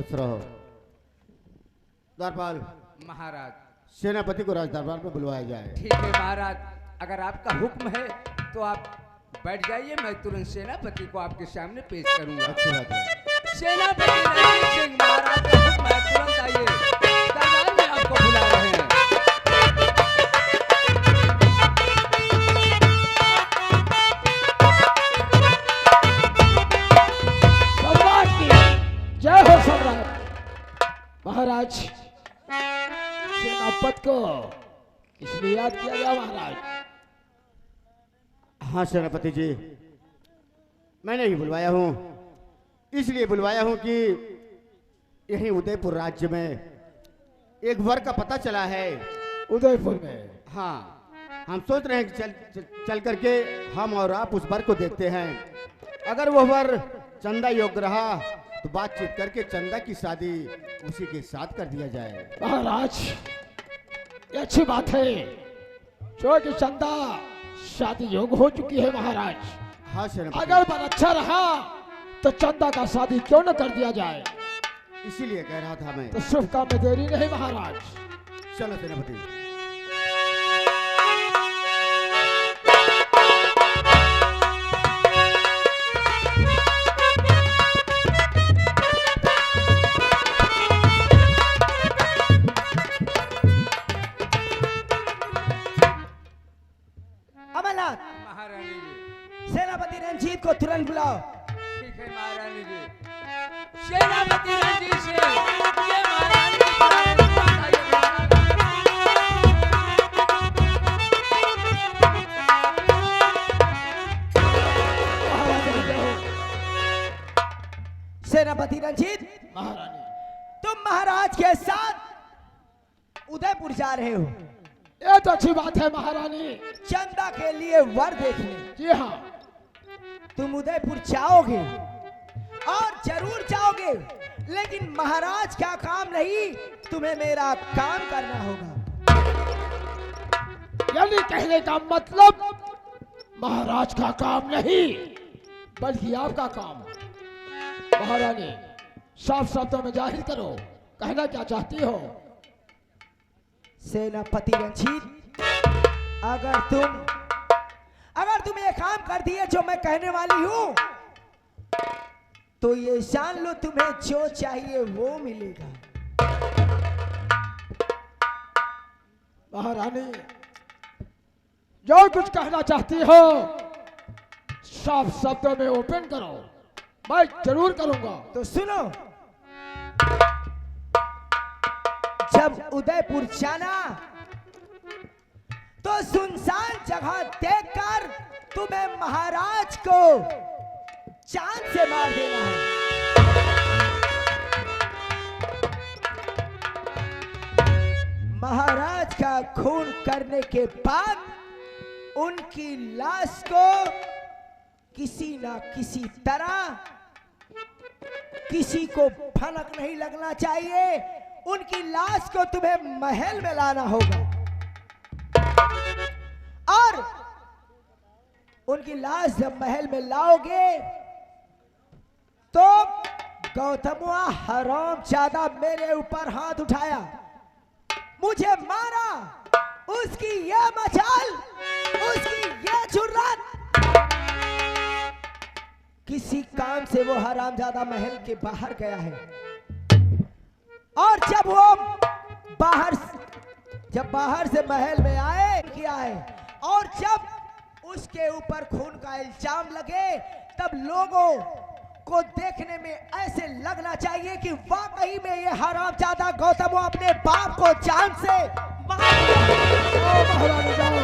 खुश रहो। द्वारपाल महाराज, सेनापति को राज दरबार में बुलवाया जाए। ठीक है महाराज, अगर आपका हुक्म है तो आप बैठ जाइए, मैं तुरंत सेनापति को आपके सामने पेश करूंगा। अच्छी बात है। सेनापति रणजीत सिंह महाराज का हुक्म है, तुरंत आइए, दरबार में आपको बुला रहे हैं। जय हो सम्राट। महाराज, सेनापति को इसलिए याद किया गया महाराज? हाँ सेनापति जी, मैंने ही बुलवाया हूँ, इसलिए बुलवाया हूँ कि यहीं उदयपुर राज्य में एक वर का पता चला है। उदयपुर में? हाँ, हम सोच रहे हैं कि चल करके हम और आप उस वर को देखते हैं। अगर वह वर चंदा योग्य रहा तो बातचीत करके चंदा की शादी उसी के साथ कर दिया जाए। महाराज, ये अच्छी बात है, जो कि चंदा शादी योग्य हो चुकी है महाराज। हाँ सेनापति, अगर पर अच्छा रहा तो चंदा का शादी क्यों न कर दिया जाए? इसीलिए कह रहा था मैं। तो शुभ काम में देरी नहीं महाराज। चलो सेनापति। महारानी जी, सेनापति रंजीत को तुरंत बुलाओ। ठीक है महारानी जी। सेनापति रणजीत सिंह, ये महारानी जी बुला रहे हैं, तुरंत आइए। सेनापति रंजीत, महारानी, तुम महाराज के साथ उदयपुर जा रहे हो? ये तो अच्छी बात है महारानी। चंदा के लिए वर देखने? जी हाँ। तुम उदयपुर जाओगे और जरूर जाओगे, लेकिन महाराज का काम नहीं, तुम्हें मेरा काम करना होगा। यानी कहने का मतलब महाराज का काम नहीं बल्कि आपका काम। महारानी, साफ शब्दों में जाहिर करो, कहना क्या चाहती हो? सेनापति रंजीत, अगर तुम ये काम कर दिए जो मैं कहने वाली हूं, तो ये जान लो तुम्हें जो चाहिए वो मिलेगा। महारानी, जो कुछ कहना चाहती हो साफ शब्दों में ओपन करो, मैं जरूर करूंगा। तो सुनो, जब उदयपुर जाना तो सुनसान जगह देखकर तुम्हें महाराज को चांद से मार देना है। महाराज का खून करने के बाद उनकी लाश को किसी ना किसी तरह किसी को भनक नहीं लगना चाहिए। उनकी लाश को तुम्हें महल में लाना होगा और उनकी लाश जब महल में लाओगे तो गौतमवा हराम ज्यादा मेरे ऊपर हाथ उठाया, मुझे मारा, उसकी ये मचाल, उसकी ये जुर्रत, किसी काम से वो हरामजादा महल के बाहर गया है। और जब वो बाहर से महल में किया है और जब उसके ऊपर खून का इल्जाम लगे, तब लोगों को देखने में ऐसे लगना चाहिए कि वाकई में ये हरामजादा गौतम अपने बाप को जान से मार दिया। महारानी जाओ,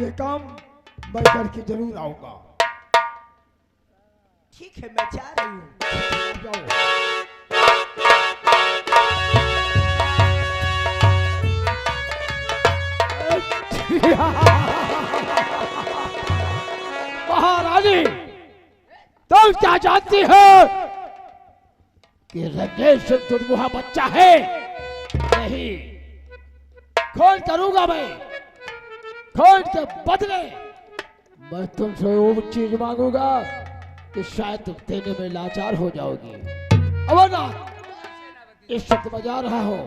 ये काम मैं करके जरूर आऊंगा। ठीक है, मैं जा रही हूँ। जाओ। महारानी, तुम क्या जानती हो कि रंजीत सिंह दुर्मुहा बच्चा है? नहीं, खून करूंगा मैं, खून के बदले मैं तुमसे वो चीज मांगूंगा कि शायद तुम देने में लाचार हो जाओगी। अमरनाथ, इस वक्त बजा रहा हो,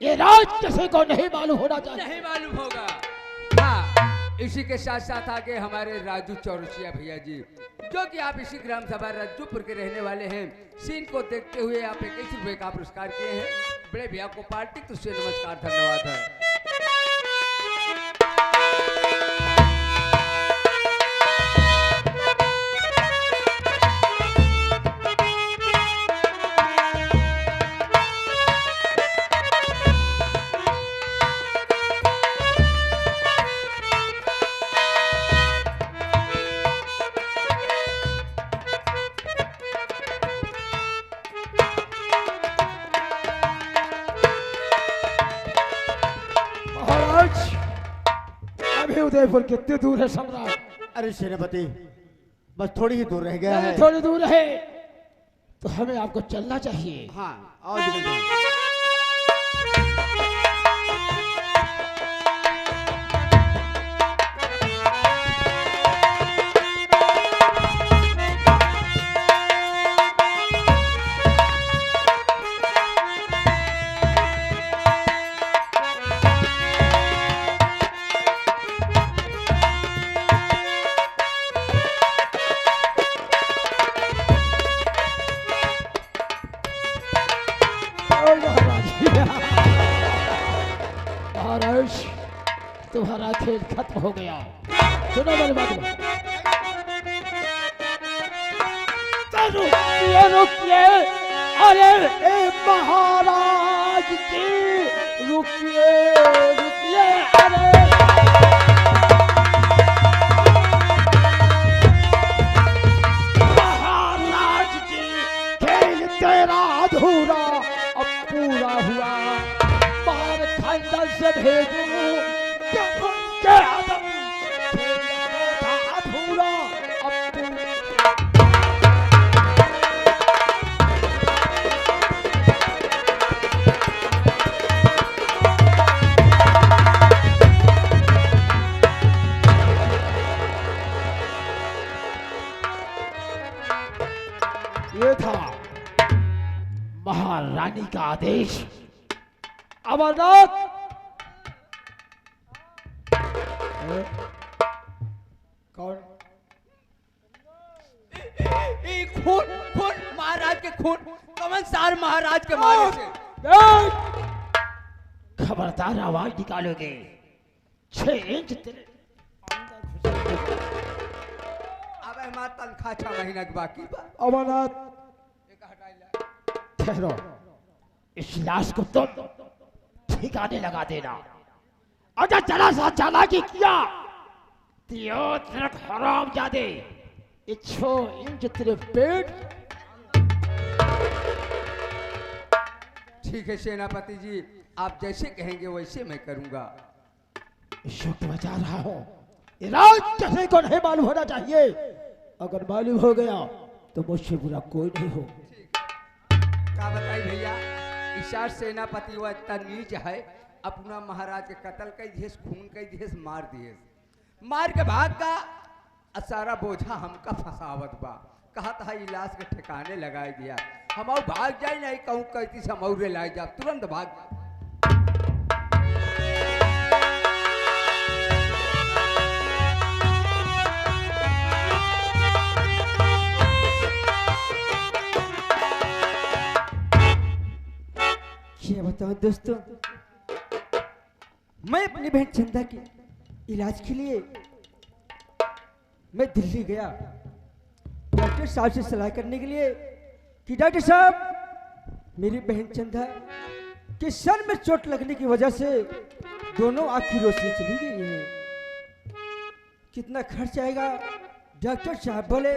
ये राज किसी को नहीं मालूम होना चाहिए। नहीं मालूम होगा। हाँ, इसी के साथ साथ आगे हमारे राजू चौरसिया भैया जी, जो कि आप इसी ग्राम सभा रज्जूपुर के रहने वाले हैं, सीन को देखते हुए आप 21 रुपए का पुरस्कार किए हैं। बड़े भैया को पार्टी तो से नमस्कार, धन्यवाद है। उदयपुर कितनी दूर है सम्राट? अरे सेनापति, बस थोड़ी ही दूर रह गया है। थोड़ी दूर है तो हमें आपको चलना चाहिए। हाँ, और निकल जाओ। महाराज, तुम्हारा खेल खत्म हो गया। सुनो मेरी बात, रुकिए। अरे ए महाराज जी, रुकिए रुकिए। अरे महाराज जी, खेल तेरा अधूरा अब पूरा हुआ। बाहर खंडल से भेजूं के आदम, अधूरा अब पूरा। ये था महारानी का आदेश। अमरनाथ, कौन? खून खून महाराज के खून, कमनसार महाराज के मारे से। खबरदार आवाज निकालोगे, 6 इंच तेरे अंदर घुस। अब हमारा तनख्वाह 6 महीना के बाकी बा। अमरनाथ, ठहरो, इस लाश को तुम ठिकाने लगा देना। अगर जरा सा चालाकी किया तो तेरे हराम जादे 6 इंच तेरे पेट। ठीक है सेनापति जी, आप जैसे कहेंगे वैसे मैं करूंगा। इस वक्त बचा रहा हूं, ये राज किसी को नहीं मालूम होना चाहिए। अगर मालूम हो गया तो मुझसे बुरा कोई नहीं हो। क्या बताई भैया, ईशार सेनापति वह इतना नीच है, अपना महाराज के कत्ल कर दिए, खून कर दिए, मार दिए, मार के भाग का सारा बोझा हमका फसावत बा। कहा था इलाज के ठिकाने लगा दिया, हम भाग जाए नहीं कहूँ कहती से हम और ला जा, तुरंत भाग। क्या बताऊं दोस्तों, मैं अपनी बहन चंदा के इलाज के लिए मैं दिल्ली गया डॉक्टर साहब से सलाह करने के लिए कि डॉक्टर साहब, मेरी बहन चंदा के सर में चोट लगने की वजह से दोनों आँख की रोशनी चली गई है, कितना खर्च आएगा? डॉक्टर साहब बोले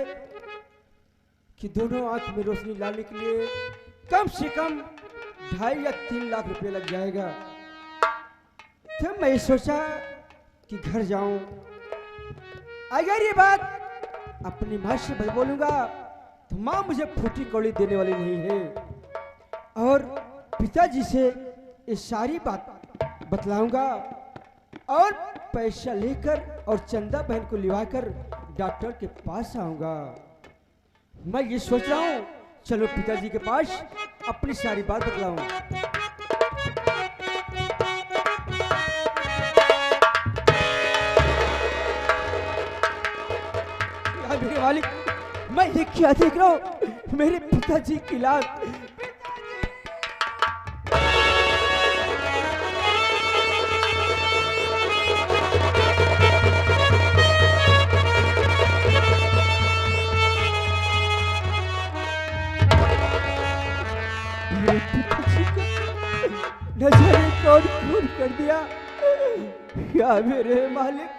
कि दोनों आँख में रोशनी लाने के लिए कम से कम 2.5 या 3 लाख रुपए लग जाएगा। तो मैं सोचा कि घर जाऊं, अगर ये बात अपनी माँ से बोलूंगा तो माँ मुझे फूटी कौड़ी देने वाली नहीं है, और पिताजी से ये सारी बात बतलाऊंगा और पैसा लेकर और चंदा बहन को लिवाकर डॉक्टर के पास आऊंगा। मैं ये सोच रहा हूँ चलो पिताजी के पास अपनी सारी बात बतलाऊं। मेरे मालिक, मैं ये क्या देख रहा हूँ? मेरे पिताजी की लाश। मेरे पिताजी को न जाने कौन खून कर दिया। क्या मेरे मालिक?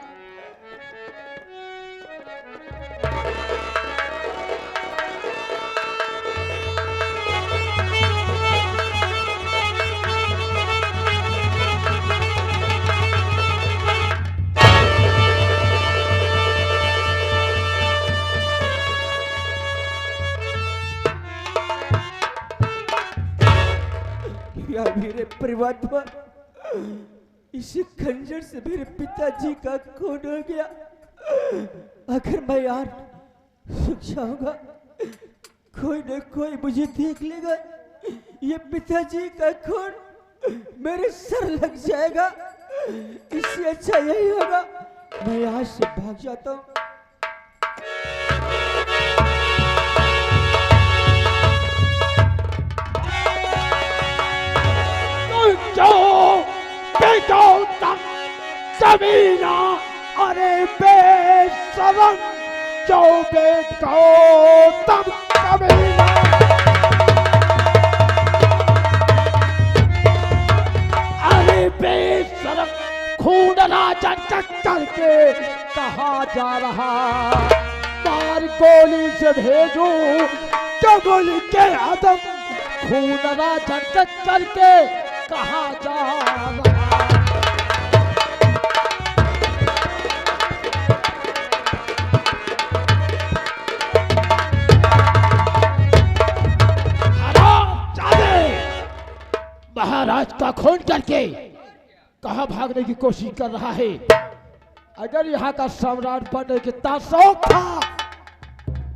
या मेरे परमात्मा, इसी खंजर से मेरे पिताजी का खून हो गया। अगर मैं यार सूख जाऊंगा, कोई न कोई मुझे देख लेगा। ये पिताजी का खून मेरे सर लग जाएगा। इससे अच्छा यही होगा मैं यहाँ से भाग जाता हूँ। बेटो तक जमीना, अरे बेशरम जो बेटो तक जमीना। अरे बेशरम खून राजन करके कहा जा रहा, मार गोली से भेजू कबूल के आदम। खून राजन करके कहा जा रहा। महाराज का खून करके कहां भागने की कोशिश कर रहा है? अगर यहाँ का सम्राट बनने की ताशौक था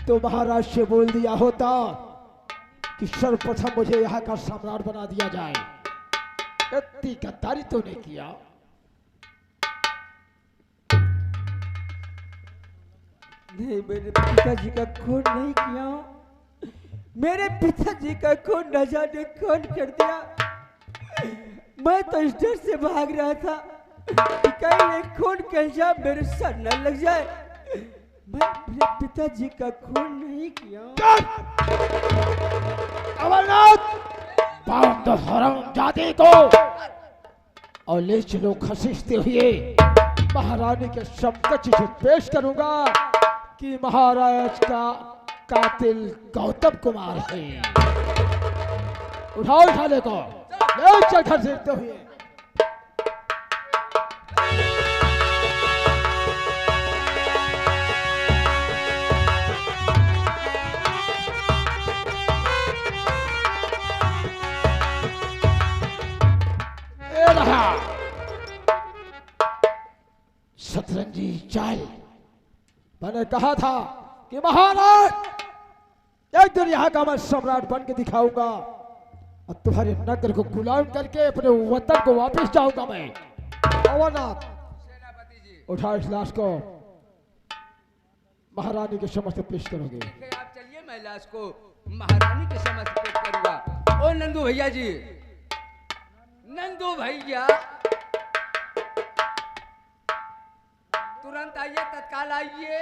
तो महाराज से बोल दिया होता कि सर्वप्रथम मुझे यहाँ का सम्राट बना दिया जाए। इतनी गद्दारी तो नहीं किया। नहीं, मेरे पिताजी का खून नहीं किया। मेरे पिताजी का खून न जाने कौन कर दिया। मैं तो इस डर से भाग रहा था कि कहीं ये खून का इल्जाम मेरे सर न लग जाए। मैं अपने पिताजी का खून नहीं किया। अमरनाथ, बांध हरामजादे को और ले चलो खसीसते हुए महारानी के समकक्ष से पेश करूंगा कि महाराज का कातिल गौतम कुमार है। उठाओ उठाने को, ले चल खसीसते हुए। शतरंजी चाल, मैंने कहा था कि महाराज एक दिन यहाँ का मैं सम्राट बन के दिखाऊंगा और तुम्हारे नगर को गुलाम करके अपने वतन को वापस जाऊंगा मैं। अमरनाथ, उठा इस लाश को, महारानी के समक्ष पेश करोगे। आप चलिए, मैं लाश को महारानी के समक्ष पेश करूंगा। ओ नंदू भैया जी, नंदू भैया तुरंत आइए, तत्काल आइए।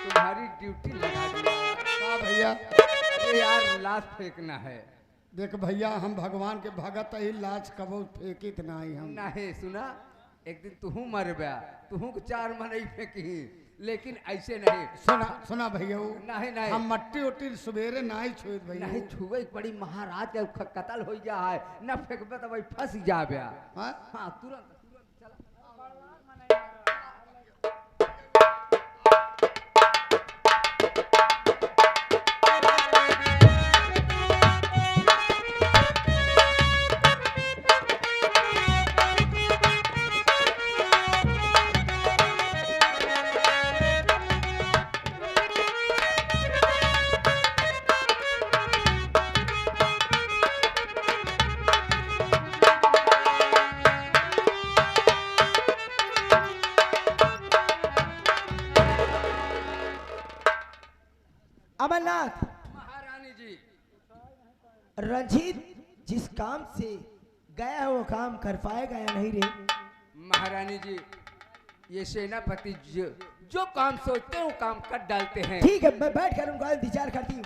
तुम्हारी ड्यूटी लगा दी। हाँ भैया, अरे यार, लाश फेंकना है। देख भैया, हम भगवान के भगत ही, लाज कबो फेंकित नहीं हम। नहीं सुना, एक दिन तुहू मर गया, तुहू को 4 मनई फेंकी, लेकिन ऐसे नहीं। सुना सुना भैया, नहीं नहीं, हम मट्टी उट्टी सवेरे नहीं छुए भैया। नहीं छुए बड़ी महाराज के कत्ल हो जा है, न फेंकबे तो भाई फंस जा गया। हाँ? हाँ, तुरंत चला। अमरनाथ, महारानी जी, रंजीत जिस काम से गया है वो काम कर पाएगा या नहीं रे? महारानी जी, ये सेनापति जो काम सोचते हैं वो काम कर डालते हैं। ठीक है, मैं बैठ कर उनका इंतजार करती हूँ।